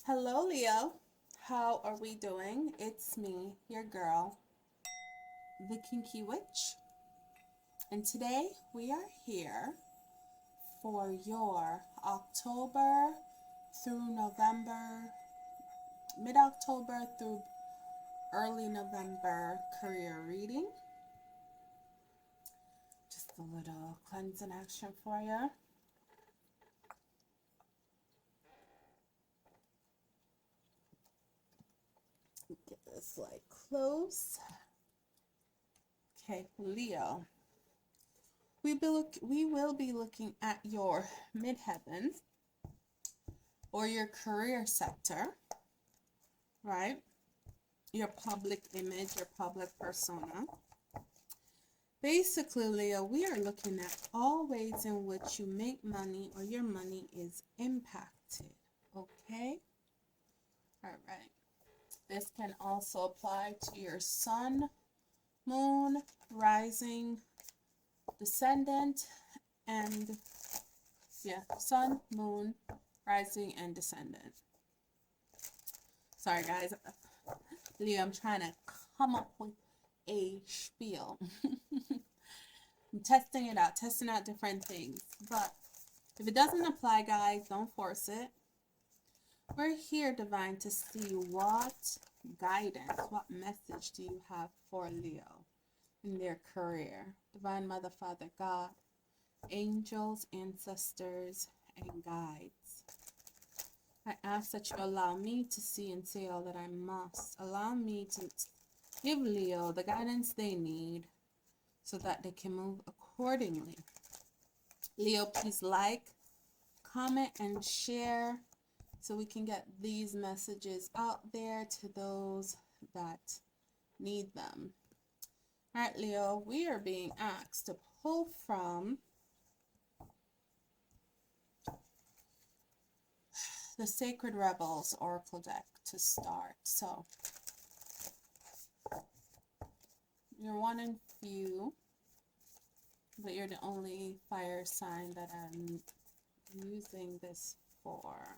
Hello, Leo. How are we doing? It's me, your girl, the Kinky Witch. And today we are here for your October through November, mid October through early November career reading. Just a little cleansing action for you. Get this light close. Okay, Leo. We will be looking at your midheaven or your career sector, right? Your public image, your public persona. Basically, Leo, we are looking at all ways in which you make money or your money is impacted, okay? All right. This can also apply to your sun, moon, rising, descendant, and sun, moon, rising, and descendant. Sorry, guys. Leo, I'm trying to come up with a spiel. I'm testing it out, testing out different things. But if it doesn't apply, guys, don't force it. We're here, Divine, to see what guidance, what message do you have for Leo in their career. Divine Mother, Father, God, angels, ancestors, and guides. I ask that you allow me to see and say all that I must. Allow me to give Leo the guidance they need so that they can move accordingly. Leo, please like, comment, and share so we can get these messages out there to those that need them. All right, Leo, we are being asked to pull from the Sacred Rebels Oracle deck to start. So you're one in few, but you're the only fire sign that I'm using this for.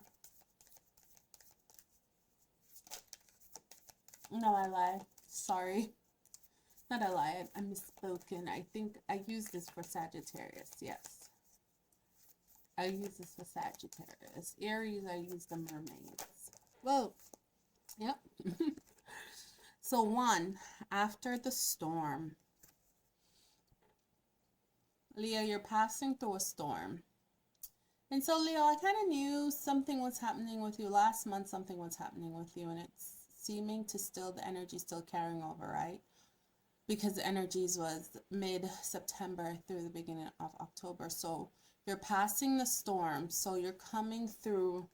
No, I lied. Sorry. Not I lied. I misspoken. I think I use this for Sagittarius. Yes. I use this for Sagittarius. Aries, I use the mermaids. Whoa. Yep. So one, after the storm. Leo, you're passing through a storm. And so, Leo, I kind of knew something was happening with you last month. Something was happening with you. And it's seeming to still, the energy still carrying over, right? Because the energies was mid-September through the beginning of October. So you're passing the storm. So you're coming through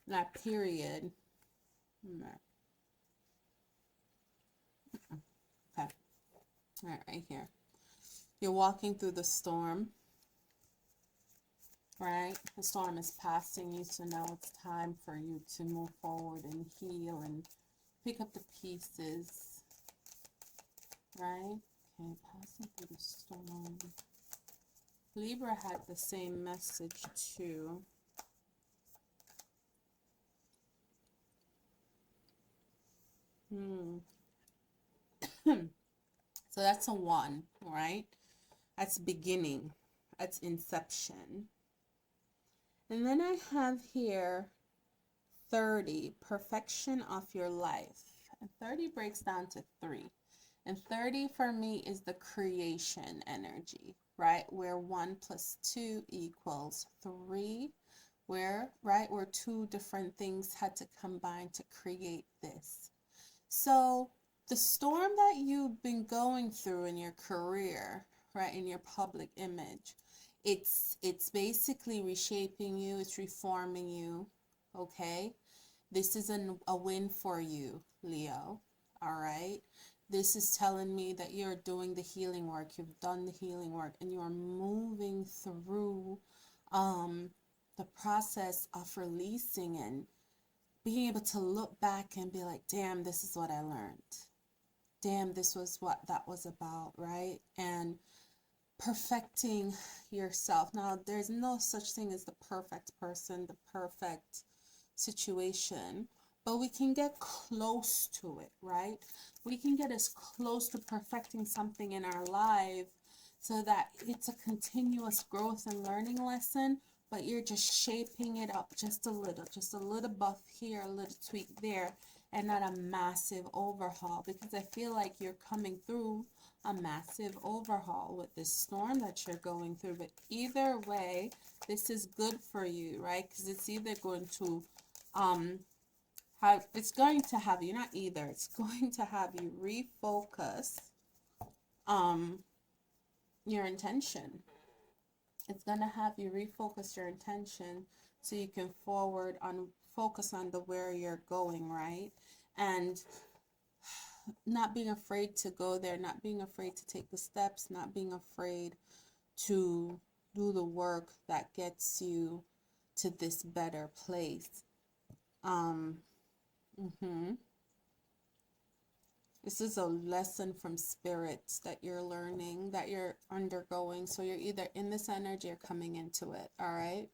that period. Okay. All right here. You're walking through the storm, right? The storm is passing you, so now it's time for you to move forward and heal and pick up the pieces, right? Okay, passing through the storm. Libra had the same message too. So that's a 1, right? That's beginning. That's inception. And then I have here 30, perfection of your life. And 30 breaks down to 3. And 30 for me is the creation energy, right? Where 1 plus 2 equals 3. Where 2 different things had to combine to create this. So the storm that you've been going through in your career, right, in your public image, it's basically reshaping you, it's reforming you, okay? This is a win for you, Leo, all right? This is telling me that you're doing the healing work, you've done the healing work, and you're moving through the process of releasing and being able to look back and be like, damn, this is what I learned. Damn, this was what that was about, right? And perfecting yourself. Now, there's no such thing as the perfect person, the perfect situation, but we can get close to it, right? We can get as close to perfecting something in our life so that it's a continuous growth and learning lesson, but you're just shaping it up just a little buff here, a little tweak there, and not a massive overhaul, because I feel like you're coming through a massive overhaul with this storm that you're going through. But either way, this is good for you, right? Because it's either going to it's going to have you, not either, it's going to have you refocus your intention. It's going to have you refocus your intention so you can focus on the where you're going, right? And not being afraid to go there, not being afraid to take the steps, not being afraid to do the work that gets you to this better place. This is a lesson from spirits that you're learning, that you're undergoing. So you're either in this energy or coming into it, all right?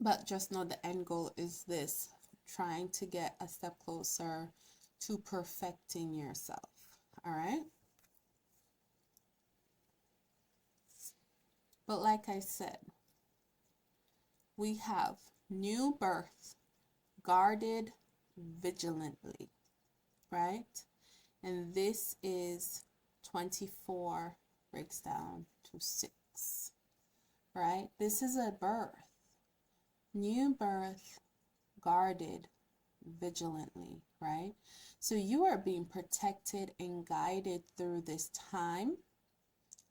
But just know the end goal is this, trying to get a step closer to perfecting yourself, all right? But like I said, we have new birth, guarded vigilantly, right? And this is 24 breaks down to 6, right? This is a birth, new birth, guarded vigilantly, right? So you are being protected and guided through this time,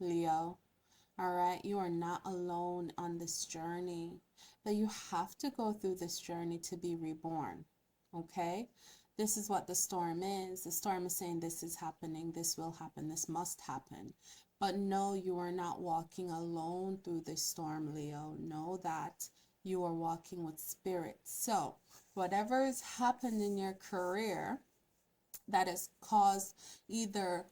Leo. All right, you are not alone on this journey, but you have to go through this journey to be reborn. Okay, this is what the storm is. The storm is saying this is happening, this will happen, this must happen. But no, you are not walking alone through this storm, Leo. Know that you are walking with spirit. So whatever has happened in your career that has caused either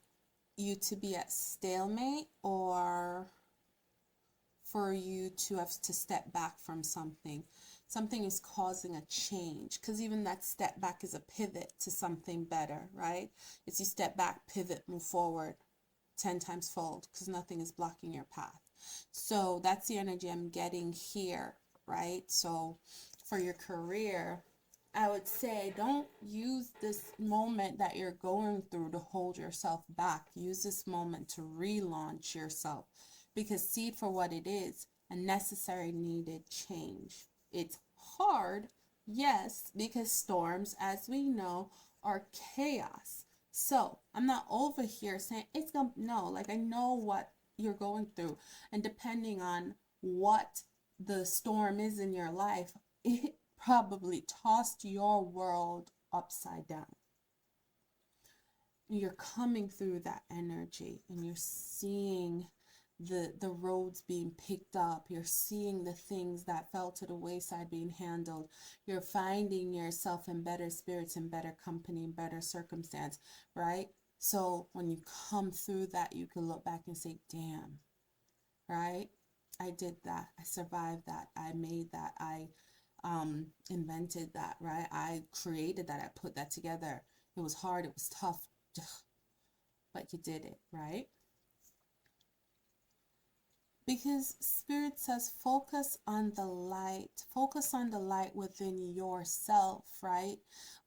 you to be at stalemate or for you to have to step back from something is causing a change, because even that step back is a pivot to something better, right? It's you step back, pivot, move forward 10 times fold, because nothing is blocking your path. So that's the energy I'm getting here, right? So for your career, I would say don't use this moment that you're going through to hold yourself back. Use this moment to relaunch yourself, because see it for what it is, a necessary needed change. It's hard, yes, because storms, as we know, are chaos. So I'm not over here saying it's gonna, no, like I know what you're going through, and depending on what the storm is in your life, it probably tossed your world upside down. You're coming through that energy and you're seeing the roads being picked up. You're seeing the things that fell to the wayside being handled. You're finding yourself in better spirits, in better company, in better circumstance, right? So when you come through that, you can look back and say, damn, right? I did that. I survived that. I made that. I invented that, right? I created that. I put that together. It was hard. It was tough, but you did it, right? Because Spirit says focus on the light within yourself, right?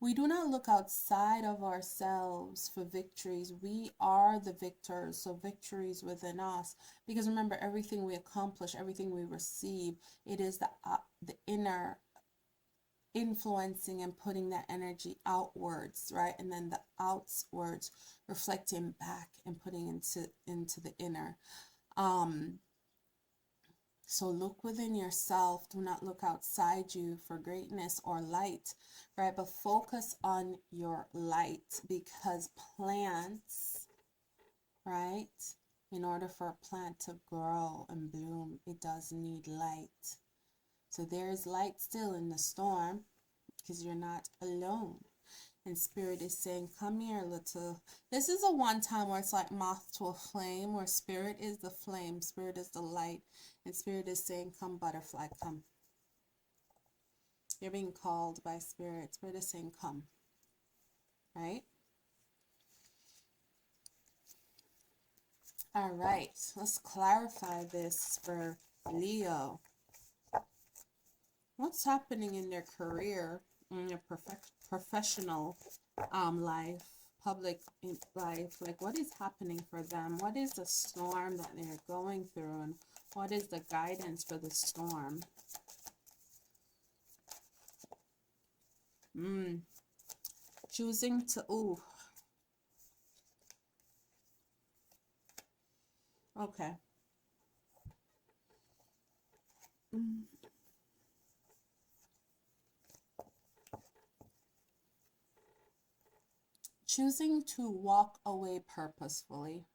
We do not look outside of ourselves for victories. We are the victors, so victories within us. Because remember, everything we accomplish, everything we receive, it is the inner influencing and putting that energy outwards, right? And then the outwards reflecting back and putting into the inner. So look within yourself. Do not look outside you for greatness or light, right? But focus on your light, because plants, right? In order for a plant to grow and bloom, it does need light. So there is light still in the storm, because you're not alone. And Spirit is saying, come here, little. This is a one time where it's like moth to a flame, where Spirit is the flame, Spirit is the light. And Spirit is saying, come, butterfly, come. You're being called by Spirit. Spirit is saying, come, right? All right, let's clarify this for Leo. What's happening in their career, in their professional life, public life? Like, what is happening for them? What is the storm that they're going through? And what is the guidance for the storm? Choosing to, ooh. Okay. Choosing to walk away purposefully,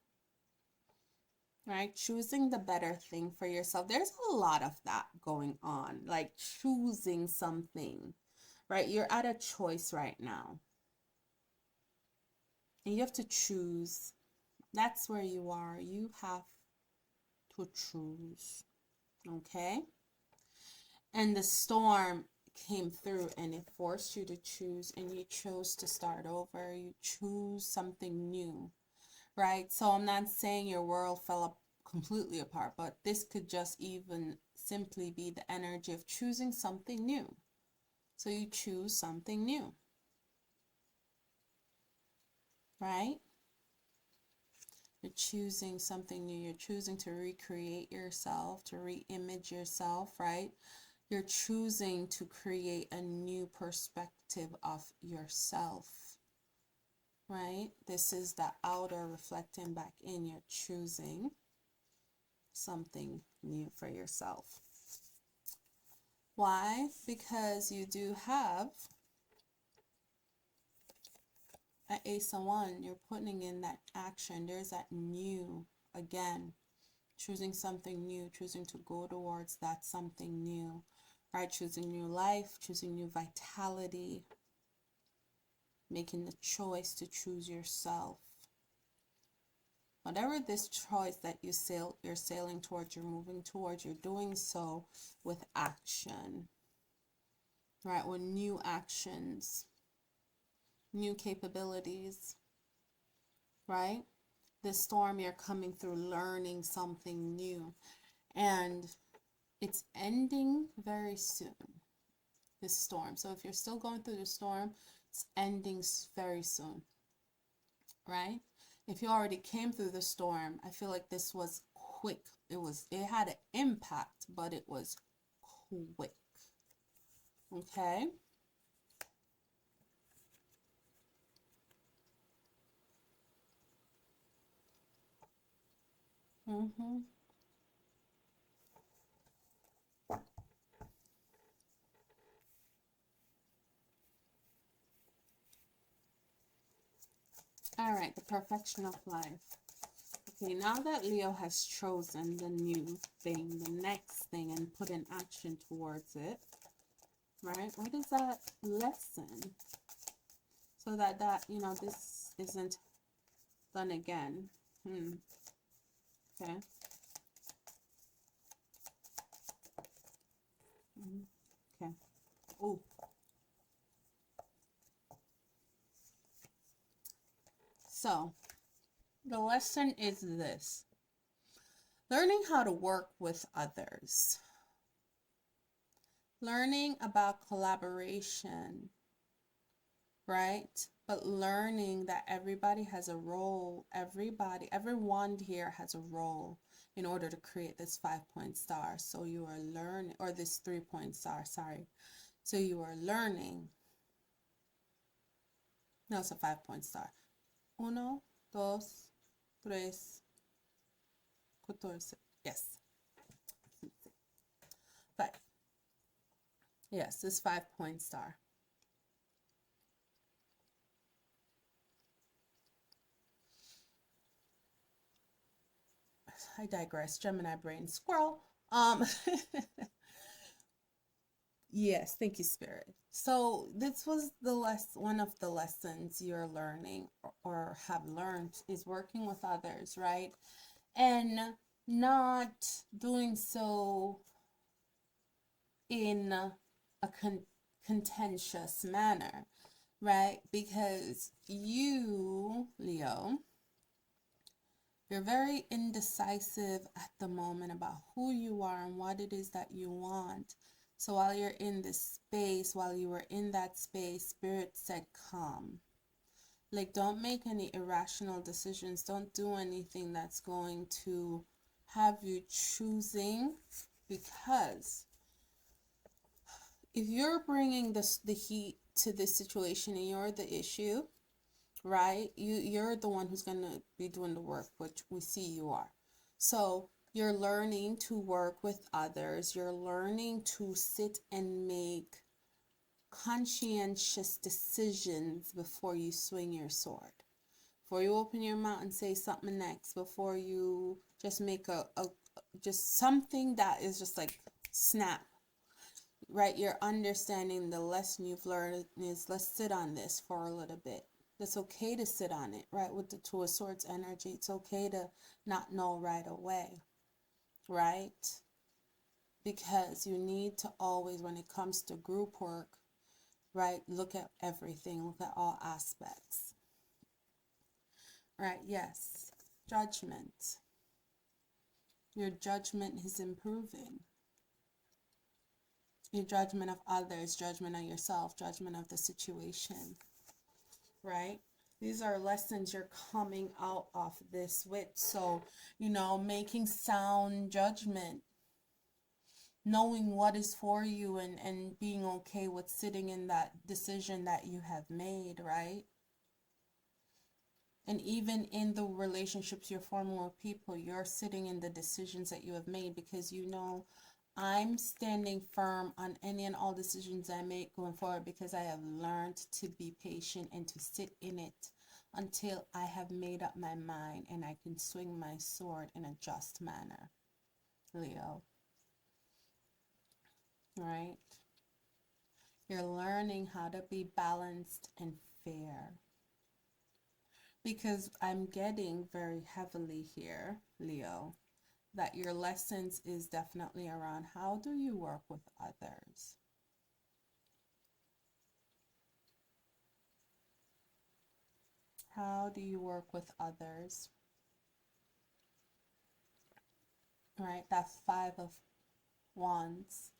right? Choosing the better thing for yourself. There's a lot of that going on, like choosing something, right? You're at a choice right now. And you have to choose. That's where you are. You have to choose, okay? And the storm came through and it forced you to choose, and you chose to start over. You choose something new, right? So I'm not saying your world fell up completely apart, but this could just even simply be the energy of choosing something new. So you choose something new, right? You're choosing something new. You're choosing to recreate yourself, to re-image yourself, right? You're choosing to create a new perspective of yourself, right? This is the outer reflecting back in. You're choosing something new for yourself. Why? Because you do have an Ace of Wands. You're putting in that action. There's that new, again, choosing something new, choosing to go towards that something new, right? Choosing new life, choosing new vitality, making the choice to choose yourself. Whatever this choice that you're sailing towards, you're moving towards, you're doing so with action, right? With new actions, new capabilities, right? This storm, you're coming through learning something new, and it's ending very soon, this storm. So if you're still going through the storm, it's ending very soon, right? If you already came through the storm, I feel like this was quick. It had an impact, but it was quick. Okay? All right, the perfection of life. Okay, now that Leo has chosen the new thing, the next thing, and put in action towards it, right? What is that lesson? So that this isn't done again. Okay. Okay. Oh. So, the lesson is this. Learning how to work with others. Learning about collaboration, right? But learning that everybody has a role. Everyone here has a role in order to create this 5-point star. So you are learning, or this 3-point star, sorry. So you are learning. No, it's a 5-point star. 1, 2, 3, 14. Yes. 5. Yes, this 5-point star. I digress. Gemini brain squirrel. Yes, thank you, Spirit. So this was one of the lessons you're learning or have learned is working with others, right? And not doing so in a contentious manner, right? Because you, Leo, you're very indecisive at the moment about who you are and what it is that you want. So while you're in this space, while you were in that space, Spirit said, come. Like, don't make any irrational decisions. Don't do anything that's going to have you choosing, because if you're bringing the heat to this situation and you're the issue, right? You're the one who's going to be doing the work, which we see you are. So you're learning to work with others. You're learning to sit and make conscientious decisions before you swing your sword. Before you open your mouth and say something next, before you just make a just something that is just like snap, right? You're understanding the lesson you've learned is, let's sit on this for a little bit. It's okay to sit on it, right? With the Two of Swords energy, it's okay to not know right away, right? Because you need to always, when it comes to group work, right, look at everything, look at all aspects. Right, yes, judgment. Your judgment is improving. Your judgment of others, judgment of yourself, judgment of the situation, right? These are lessons you're coming out of this with. So, making sound judgment, knowing what is for you, and being okay with sitting in that decision that you have made, right? And even in the relationships you're forming with people, you're sitting in the decisions that you have made, because I'm standing firm on any and all decisions I make going forward, because I have learned to be patient and to sit in it until I have made up my mind and I can swing my sword in a just manner. Leo. Right? You're learning how to be balanced and fair. Because I'm getting very heavily here, Leo, that your lessons is definitely around how do you work with others. How do you work with others? Right, that Five of Wands.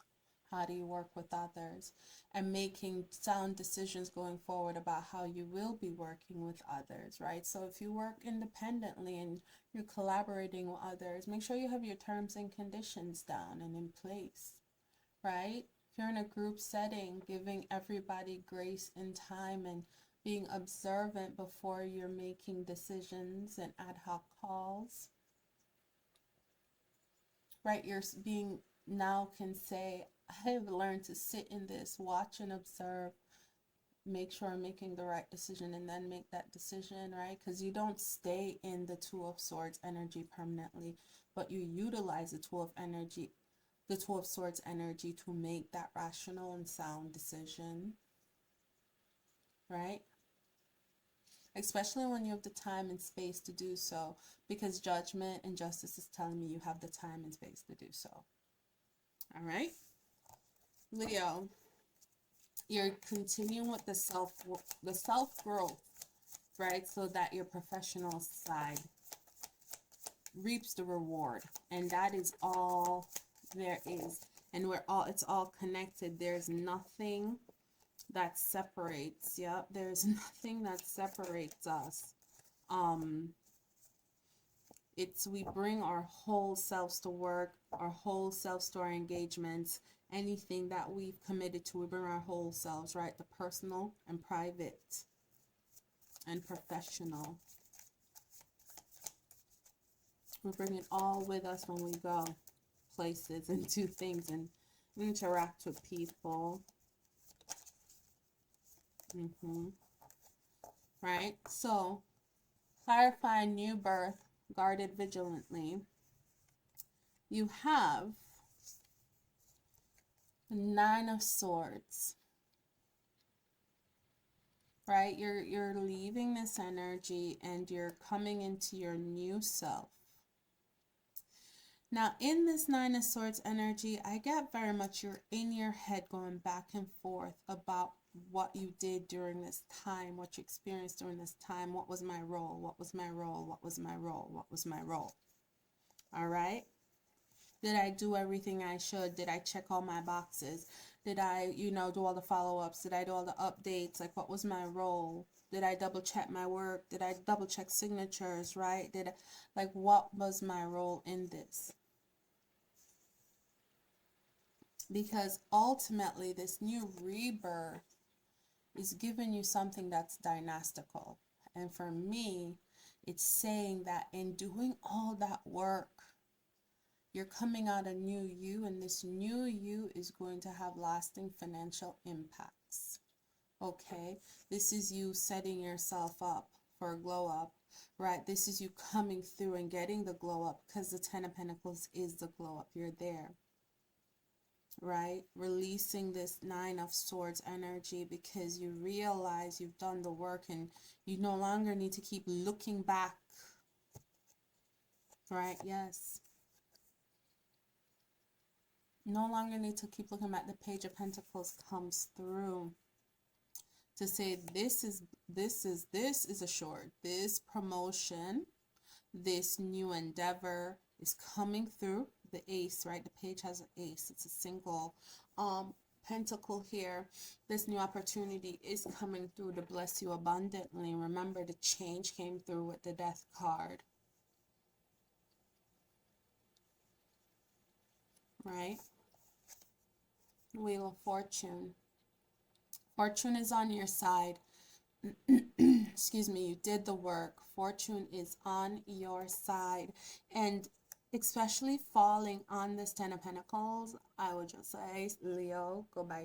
How do you work with others? And making sound decisions going forward about how you will be working with others, right? So if you work independently and you're collaborating with others, make sure you have your terms and conditions down and in place, right? If you're in a group setting, giving everybody grace and time and being observant before you're making decisions and ad hoc calls, right? You're being now can say, I have learned to sit in this, watch and observe, make sure I'm making the right decision, and then make that decision, right? Because you don't stay in the Two of Swords energy permanently, but you utilize the Two of Swords energy to make that rational and sound decision, right? Especially when you have the time and space to do so, because judgment and justice is telling me you have the time and space to do so. All right, Leo, you're continuing with the self growth, right? So that your professional side reaps the reward, and that is all there is. And it's all connected. There's nothing that separates. Yep, there's nothing that separates us. We bring our whole selves to work, our whole selves to our engagements, anything that we've committed to, we bring our whole selves, right? The personal and private and professional. We bring it all with us when we go places and do things and interact with people. Right? So, clarify new birth, guarded vigilantly. You have the Nine of Swords. Right? You're leaving this energy and you're coming into your new self. Now, in this Nine of Swords energy, I get very much you're in your head going back and forth about what you did during this time, what you experienced during this time. What was my role? What was my role? What was my role? What was my role? All right. Did I do everything I should? Did I check all my boxes? Did I, do all the follow-ups? Did I do all the updates? Like, what was my role? Did I double check my work? Did I double check signatures, right? What was my role in this? Because ultimately, this new rebirth is giving you something that's dynastical. And for me, it's saying that in doing all that work, you're coming out a new you, and this new you is going to have lasting financial impacts. Okay, this is you setting yourself up for a glow up, right? This is you coming through and getting the glow up, because the Ten of Pentacles is the glow up. You're there, right? Releasing this Nine of Swords energy, because you realize you've done the work and you no longer need to keep looking back, right? Yes. No longer need to keep looking back. The Page of Pentacles comes through to say this is assured. This promotion, this new endeavor is coming through. The Ace, right? The page has an ace. It's a single pentacle here. This new opportunity is coming through to bless you abundantly. Remember, the change came through with the Death card, right? Wheel of Fortune. Fortune is on your side. Excuse me, you did the work. Fortune is on your side. And especially falling on this Ten of Pentacles, I would just say, Leo, go by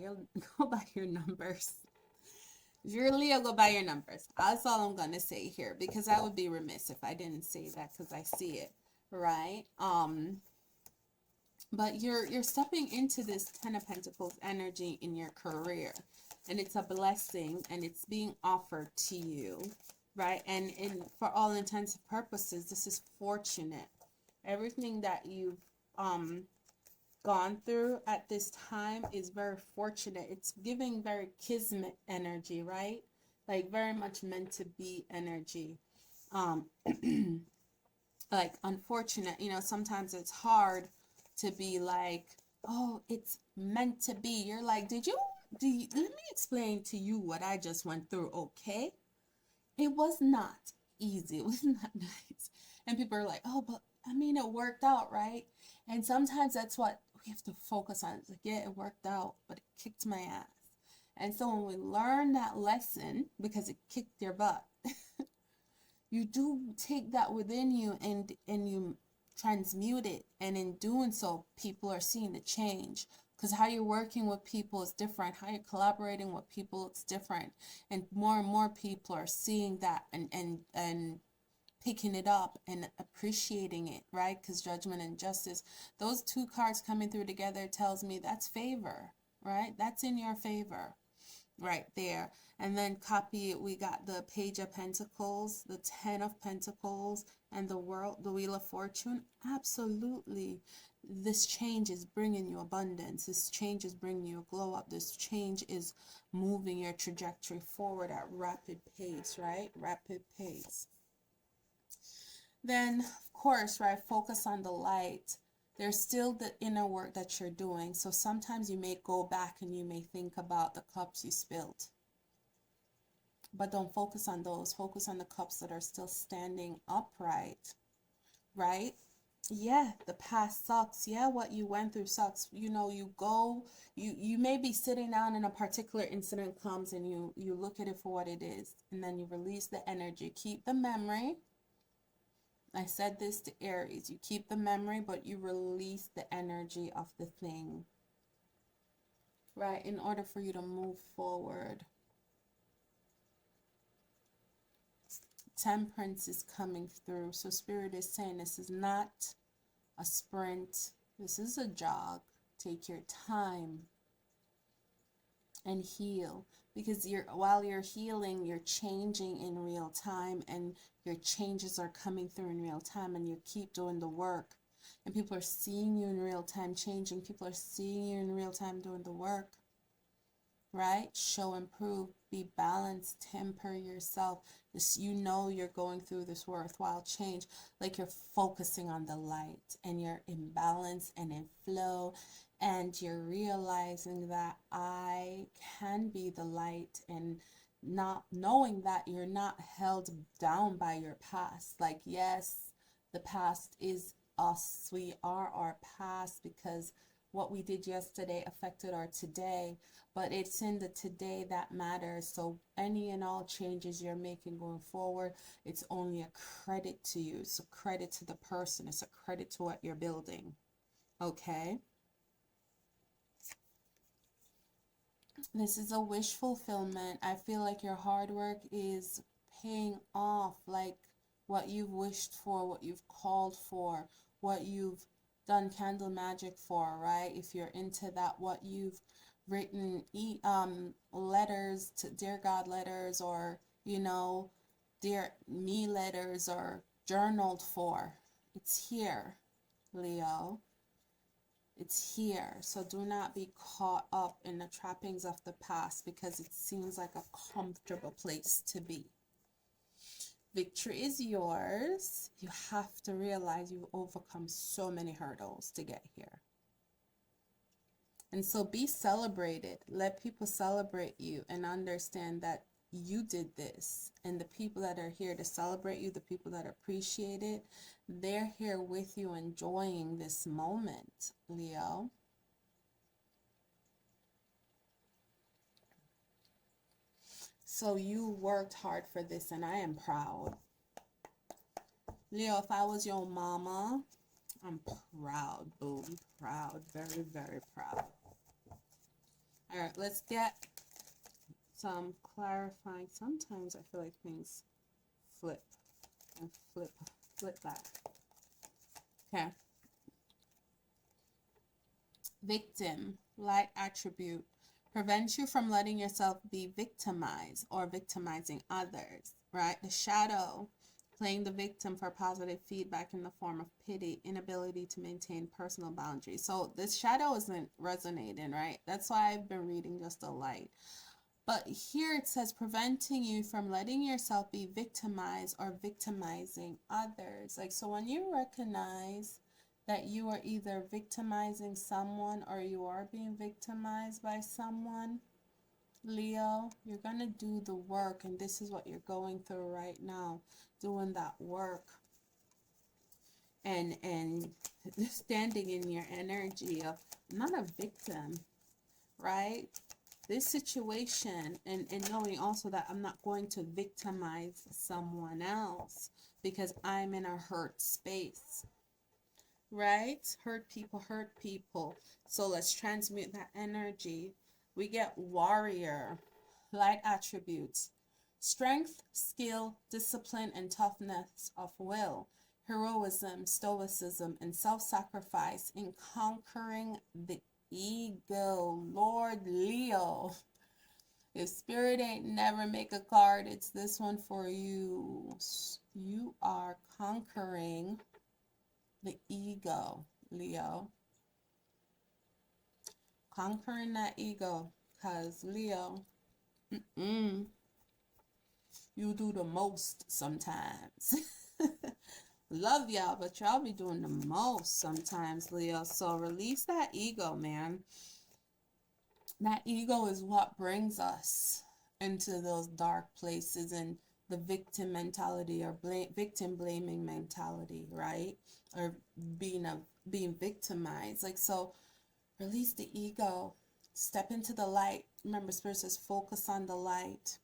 your numbers. If you're Leo, go by your numbers. That's all I'm gonna say here, because I would be remiss if I didn't say that, because I see it, right? But you're stepping into this Ten of Pentacles energy in your career, and it's a blessing, and it's being offered to you, right? And for all intents and purposes, this is fortunate. Everything that you've gone through at this time is very fortunate. It's giving very kismet energy, right? Like very much meant to be energy. Like unfortunate, sometimes it's hard to be like, oh, it's meant to be. You're like, let me explain to you what I just went through, okay? It was not easy. It was not nice. And people are like, oh, but I mean, it worked out, right? And sometimes that's what we have to focus on. It's like, yeah, it worked out, but it kicked my ass. And so when we learn that lesson, because it kicked your butt, you do take that within you and you transmute it. And in doing so, people are seeing the change. Because how you're working with people is different. How you're collaborating with people, it's different. And more people are seeing that and picking it up and appreciating it, right? Because Judgment and Justice, those two cards coming through together tells me that's favor, right? That's in your favor right there. And then copy it, we got the Page of Pentacles, the Ten of Pentacles, and the Wheel of Fortune. Absolutely, this change is bringing you abundance. This change is bringing you a glow up. This change is moving your trajectory forward at rapid pace, right? Rapid pace. Then, of course, right, focus on the light. There's still the inner work that you're doing. So sometimes you may go back and you may think about the cups you spilled. But don't focus on those. Focus on the cups that are still standing upright, right? Yeah, the past sucks. Yeah, what you went through sucks. You may be sitting down and a particular incident comes and you look at it for what it is. And then you release the energy. Keep the memory. I said this to Aries. You keep the memory, but you release the energy of the thing, right? In order for you to move forward. Temperance is coming through. So Spirit is saying this is not a sprint. This is a jog. Take your time and heal. Because while you're healing, you're changing in real time, and your changes are coming through in real time, and you keep doing the work. And people are seeing you in real time changing. People are seeing you in real time doing the work, right? Show, improve, be balanced, temper yourself. This, you know, you're going through this worthwhile change, like you're focusing on the light and you're in balance and in flow, and you're realizing that I can be the light, and not knowing that you're not held down by your past. Like, yes, the past is us. We are our past, because what we did yesterday affected our today, but it's in the today that matters. So any and all changes you're making going forward, it's only a credit to you. It's a credit to the person. It's a credit to what you're building. Okay? This is a wish fulfillment. I feel like your hard work is paying off, like what you've wished for, what you've called for, what you've done candle magic for, right? If you're into that, what you've written letters to dear God letters, or dear me letters, or journaled for, it's here, Leo. It's here. So do not be caught up in the trappings of the past, because it seems like a comfortable place to be. Victory is yours. You have to realize you've overcome so many hurdles to get here. And so be celebrated. Let people celebrate you and understand that you did this. And the people that are here to celebrate you, the people that appreciate it, they're here with you enjoying this moment, Leo. So you worked hard for this, and I am proud. Leo, if I was your mama, I'm proud, boom, proud, very, very proud. All right, let's get some clarifying. Sometimes I feel like things flip and flip back. Okay. Victim, light attribute, prevents you from letting yourself be victimized or victimizing others, right? The shadow, playing the victim for positive feedback in the form of pity, inability to maintain personal boundaries. So this shadow isn't resonating, right? That's why I've been reading just the light. But here it says preventing you from letting yourself be victimized or victimizing others. Like, so when you recognize that you are either victimizing someone or you are being victimized by someone, Leo, you're going to do the work. And this is what you're going through right now, doing that work. And standing in your energy of not a victim, right? This situation, and knowing also that I'm not going to victimize someone else because I'm in a hurt space, right? Hurt people. So let's transmute that energy. We get warrior, light attributes, strength, skill, discipline, and toughness of will, heroism, stoicism, and self-sacrifice in conquering the ego. Lord Leo, if spirit ain't never make a card, it's this one for you. You are conquering the ego, Leo. Conquering that ego, because Leo, you do the most sometimes. Love y'all, but y'all be doing the most sometimes, Leo. So release that ego, man. That ego is what brings us into those dark places and the victim mentality, or victim blaming mentality, right? Or being victimized. Like, so release the ego. Step into the light. Remember, Spirit says focus on the light.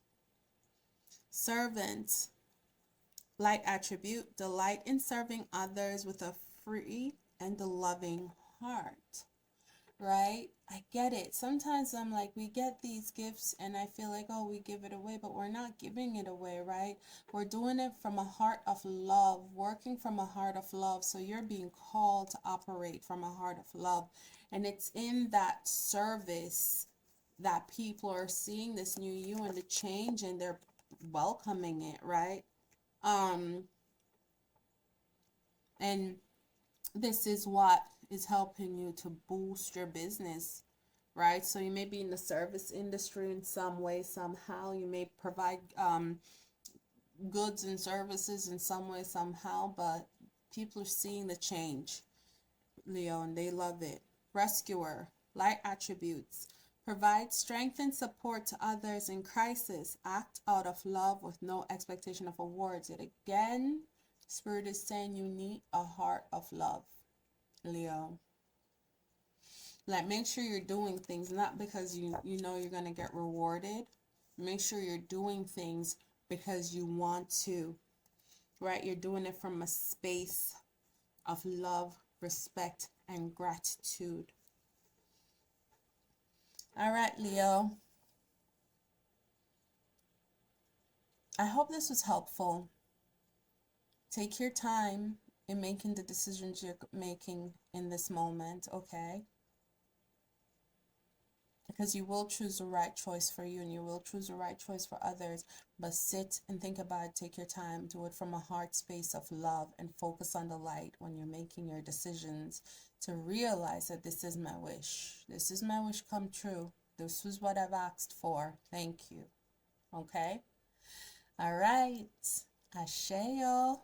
Servant, light attribute, delight in serving others with a free and a loving heart, right? I get it. Sometimes I'm like, we get these gifts and I feel like, oh, we give it away, but we're not giving it away, right? We're doing it from a heart of love, working from a heart of love. So you're being called to operate from a heart of love. And it's in that service that people are seeing this new you and the change, and they're welcoming it, right? And this is what is helping you to boost your business, right? So you may be in the service industry in some way, somehow. You may provide goods and services in some way, somehow, but people are seeing the change, Leo, and they love it. Rescuer, light attributes. Provide strength and support to others in crisis. Act out of love with no expectation of awards. Yet again, Spirit is saying you need a heart of love, Leo. Like, make sure you're doing things not because you know you're going to get rewarded. Make sure you're doing things because you want to, right? You're doing it from a space of love, respect, and gratitude. All right, Leo. I hope this was helpful. Take your time in making the decisions you're making in this moment, okay? Because you will choose the right choice for you and you will choose the right choice for others. But sit and think about it. Take your time. Do it from a heart space of love and focus on the light when you're making your decisions, to realize that this is my wish. This is my wish come true. This was what I've asked for. Thank you. Okay? All right. Asheo.